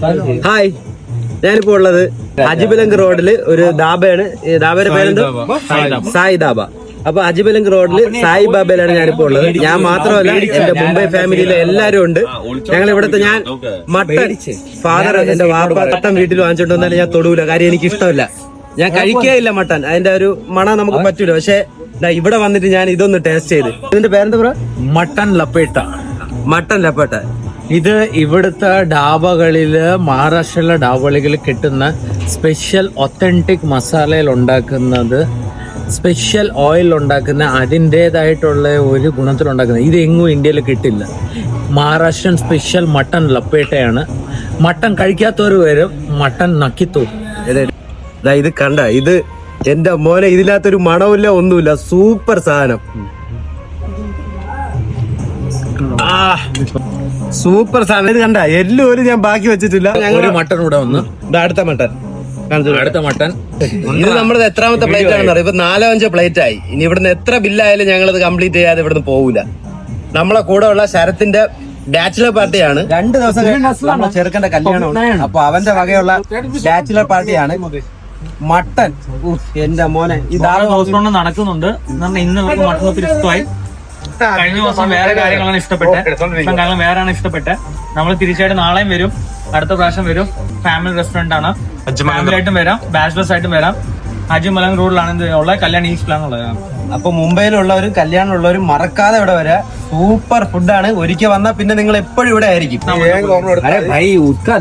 Hi, ഞാനിപ്പോ ഉള്ളത് അജിബലങ്ക് റോഡില് ഒരു ധാബയാണ്. ധാബയുടെ പേരെന്തോ സായി ധാബ. അപ്പൊ അജിബലങ്ക് റോഡില് സായി ബാബയിലാണ് ഞാനിപ്പോ ഉള്ളത്. ഞാൻ മാത്രമല്ല, എന്റെ മുംബൈ ഫാമിലിയിലെ എല്ലാരും ഉണ്ട്. ഞങ്ങൾ ഇവിടുത്തെ ഞാൻ മട്ടൻ ഫാദർ എന്റെ വാപ്പ മട്ടൻ വീട്ടിൽ വാങ്ങിച്ചോണ്ട് വന്നാലും ഞാൻ തൊടൂല. കാര്യം എനിക്ക് ഇഷ്ടമല്ല, ഞാൻ കഴിക്കുകയില്ല മട്ടൻ. അതിന്റെ ഒരു മണം നമുക്ക് പറ്റൂല. പക്ഷെ ഇവിടെ വന്നിട്ട് ഞാൻ ഇതൊന്ന് ടേസ്റ്റ് ചെയ്ത്. ഇതിന്റെ പേരെന്താ പറയാ? മട്ടൻ ലപ്പേട്ട. മട്ടൻ ലപ്പേട്ട. ഇത് ഇവിടുത്തെ ഡാബകളില്, മഹാരാഷ്ട്രയിലെ ഡാബകളിൽ കിട്ടുന്ന സ്പെഷ്യൽ ഒത്തന്റിക് മസാലയിൽ ഉണ്ടാക്കുന്നത്, സ്പെഷ്യൽ ഓയിൽ ഉണ്ടാക്കുന്ന, അതിൻ്റെതായിട്ടുള്ള ഒരു ഗുണത്തിലുണ്ടാക്കുന്നത്. ഇത് എങ്ങും ഇന്ത്യയിൽ കിട്ടില്ല. മഹാരാഷ്ട്രൻ സ്പെഷ്യൽ മട്ടൻ ലപ്പേട്ടയാണ്. മട്ടൻ കഴിക്കാത്തവർ വരും മട്ടൻ നക്കിത്തോ. ഇത് കണ്ട, ഇത് എന്റെ മോനെ, ഇതിനകത്തൊരു മണമില്ല, ഒന്നുമില്ല. സൂപ്പർ സാധനം, സൂപ്പർ സാധനം. ഇത് കണ്ട, എല്ലും ഞാൻ ബാക്കി വെച്ചിട്ടില്ല. ഞങ്ങൾ മട്ടൻ ഇവിടെ വന്ന് അടുത്ത മട്ടൻ ഇത് നമ്മുടെ എത്രാമത്തെ പ്ലേറ്റ് ആണെന്ന് അറിയാം. ഇപ്പൊ 4-5 പ്ലേറ്റ് ആയി. ഇനി ഇവിടുന്ന് എത്ര ബില്ലായാലും ഞങ്ങളത് കംപ്ലീറ്റ് ചെയ്യാതെ ഇവിടുന്ന് പോകൂല. നമ്മളെ കൂടെ ഉള്ള ശരത്തിന്റെ ബാച്ചിലർ പാർട്ടിയാണ്. 2 ദിവസം നമ്മളെ ചെറുക്കന്റെ കല്യാണമാണ്. അപ്പൊ അവന്റെ വകയുള്ള ബാച്ചിലർ പാർട്ടിയാണ്. മട്ടൻ എന്റെ മോനെ, ഇതാണ് ഹൗസ് കൊണ്ട് നടക്കുന്നുണ്ട്. ഇന്ന് നമുക്ക് മട്ടൺ ഒത്തിരി ഇഷ്ടമായി. കഴിഞ്ഞ ദിവസം വേറെ കാര്യങ്ങളാണ് കാര്യങ്ങൾ വേറെയാണ് ഇഷ്ടപ്പെട്ടത്. നമ്മൾ തീർച്ചയായിട്ടും നാളെയും വരും, അടുത്ത പ്രാവശ്യം വരും. ഫാമിലി റെസ്റ്റോറന്റ് ആണ്. ഫാമിലി ആയിട്ടും വരാം, ബാച്ചിലേഴ്സ് ആയിട്ടും വരാം. അജിമലങ് റോഡിലാണ് ഉള്ളത്. കല്യാൺ ഈസ്റ്റിലാണുള്ളത്. അപ്പൊ മുംബൈയിലുള്ളവരും കല്യാണമുള്ളവരും മറക്കാതെ ഇവിടെ വരാം. സൂപ്പർ ഫുഡാണ്. ഒരിക്കൽ വന്നാൽ പിന്നെ നിങ്ങൾ എപ്പോഴും ഇവിടെ ആയിരിക്കും. अरे भाई उसका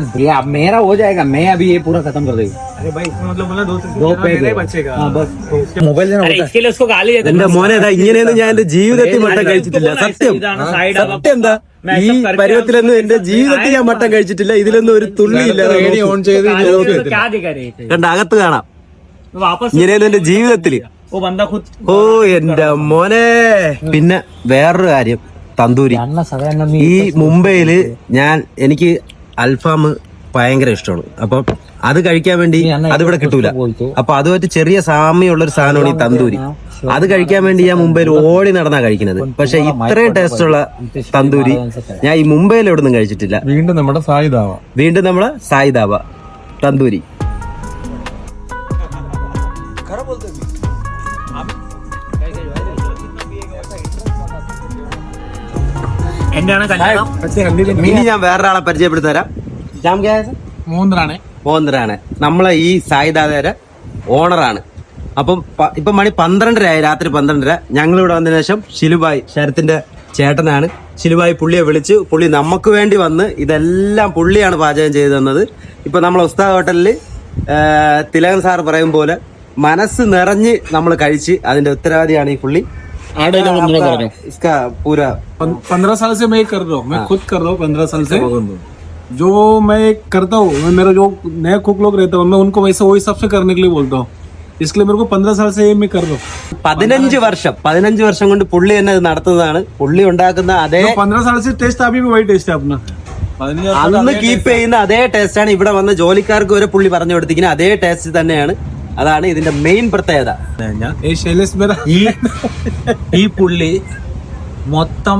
मेरा हो जाएगा, मैं अभी ये पूरा खत्म कर देगा। എന്റെ മോനെ, ഇങ്ങനെയൊന്നും ഞാൻ എന്റെ ജീവിതത്തിൽ മട്ടൻ കഴിച്ചിട്ടില്ല. സത്യം സത്യം എന്താ, ഈ പരുവത്തിലൊന്നും എന്റെ ജീവിതത്തിൽ ഞാൻ മട്ടൻ കഴിച്ചിട്ടില്ല. ഇതിലൊന്നും ഒരു തുള്ളിയില്ല. കണ്ട, അകത്ത് കാണാം. ഇങ്ങനെയൊന്നും എന്റെ ജീവിതത്തില്. ഓ എന്റെ മോനെ. പിന്നെ വേറൊരു കാര്യം, തന്തൂരി. ഈ മുംബൈയില് എനിക്ക് അൽഫാം ഭയങ്കര ഇഷ്ടമാണ്. അപ്പൊ അത് കഴിക്കാൻ വേണ്ടി അതിവിടെ കിട്ടൂല. അപ്പൊ അതുമായിട്ട് ചെറിയ സാമ്യമുള്ള ഒരു സാധനമാണ് ഈ തന്തൂരി. അത് കഴിക്കാൻ വേണ്ടി ഞാൻ മുംബൈയിൽ ഓടി നടന്നാ കഴിക്കുന്നത്. പക്ഷെ ഇത്രയും ടേസ്റ്റ് ഉള്ള തന്തൂരി ഞാൻ ഈ മുംബൈയിൽ എവിടെ നിന്നും കഴിച്ചിട്ടില്ല. വീണ്ടും നമ്മുടെ സായി ധാബ തന്തൂരി. ഇനി ഞാൻ വേറൊരാളെ പരിചയപ്പെടുത്തി തരാം. മോഹൻറാണ് നമ്മളെ ഈ സായി ധാബയുടെ ഓണറാണ്. അപ്പം ഇപ്പൊ മണി 12:30 ആയി, രാത്രി 12:30. ഞങ്ങൾ ഇവിടെ വന്നതിന് ശേഷം ഷിലുബായ്, ശരത്തിന്റെ ചേട്ടനാണ് ഷിലുബായ്, പുള്ളിയെ വിളിച്ചു. പുള്ളി നമുക്ക് വേണ്ടി വന്ന് ഇതെല്ലാം പുള്ളിയാണ് പാചകം ചെയ്തു തന്നത്. ഇപ്പൊ നമ്മളെ ഉസ്താദ് ഹോട്ടലിൽ തിലകൻ സാർ പറയും പോലെ മനസ്സ് നിറഞ്ഞ് നമ്മൾ കഴിച്ച് അതിന്റെ ഉത്തരവാദിയാണ് ഈ പുള്ളി. इसका पूरा 15 साल से मैं कर रहा हूँ. मैं खुद कर रहा हूँ 15 साल से. जो मैं करता हूँ, मेरा जो नया कुक लोग रहता हूँ, मैं उनको वैसे वही सबसे करने के लिए बोलता हूँ. इसलिए मेरे को 15 साल से मैं कर रहा हूँ. 15 വർഷം കൊണ്ട് പുള്ളി തന്നെ ഇത് നടത്തുന്നതാണ്. പുള്ളി ഉണ്ടാക്കുന്ന അതേ 15 साल से टेस्ट अभी भी वही टेस्ट है अपना. അന്ന് കീപ്പ് ചെയ്യുന്ന അതേ ടേസ്റ്റ് ആണ് ഇവിടെ വന്ന ജോലിക്കാർക്ക് വരെ പുള്ളി പറഞ്ഞു കൊടുത്തിരിക്കുന്നത്. അതേ ടേസ്റ്റ് തന്നെയാണ്. അതാണ് ഇതിന്റെ മെയിൻ പ്രത്യേകത. ഈ പുള്ളി മൊത്തം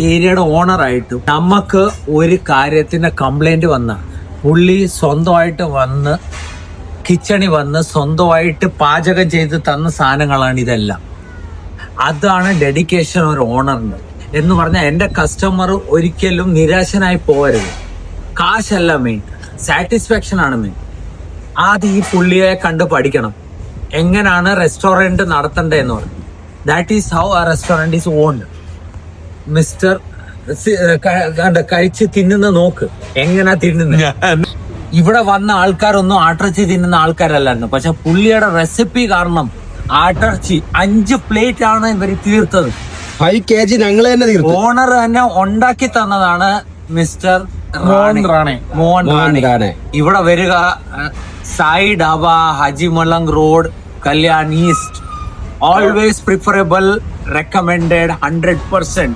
ഏരിയയുടെ ഓണറായിട്ട് നമുക്ക് ഒരു കാര്യത്തിന്റെ കംപ്ലൈന്റ് വന്ന പുള്ളി സ്വന്തമായിട്ട് വന്ന് കിച്ചണിൽ വന്ന് സ്വന്തമായിട്ട് പാചകം ചെയ്ത് തന്ന സാധനങ്ങളാണ് ഇതെല്ലാം. അതാണ് ഡെഡിക്കേഷൻ ഒരു ഓണറിന് എന്ന് പറഞ്ഞാൽ. എൻ്റെ കസ്റ്റമർ ഒരിക്കലും നിരാശനായി പോകരുത്. കാശല്ല മെയിൻ, സാറ്റിസ്ഫാക്ഷൻ ആണ് മെയിൻ. ആദ്യം ഈ പുള്ളിയെ കണ്ട് പഠിക്കണം, എങ്ങനെയാണ് റെസ്റ്റോറൻറ്റ് നടത്തേണ്ടതെന്ന് പറഞ്ഞു. ദാറ്റ് ഈസ് ഹൗ ആ റെസ്റ്റോറൻറ്റ് ഈസ് ഓൺഡ്. മിസ്റ്റർ കഴിച്ച് തിന്നുന്ന നോക്ക്, എങ്ങനെയാ തിന്നുന്നത്. ഇവിടെ വന്ന ആൾക്കാരൊന്നും ആട്ടിറച്ചി തിന്നുന്ന ആൾക്കാരല്ലായിരുന്നു. പക്ഷെ പുള്ളിയുടെ റെസിപ്പി കാരണം ആട്ടിറച്ചി 5 പ്ലേറ്റ് ആണ് ഇവർ തീർത്തത്. 5 kg ഞങ്ങൾ തന്നെ തീർത്തു. ഓണർ തന്നെ ഉണ്ടാക്കി തന്നതാണ് മിസ്റ്റർ മോഹൻ റാണെ. ഇവിടെ വരിക, Sai Dhaba, Haji Malang road, Kalyan east. Always preferable, recommended 100%.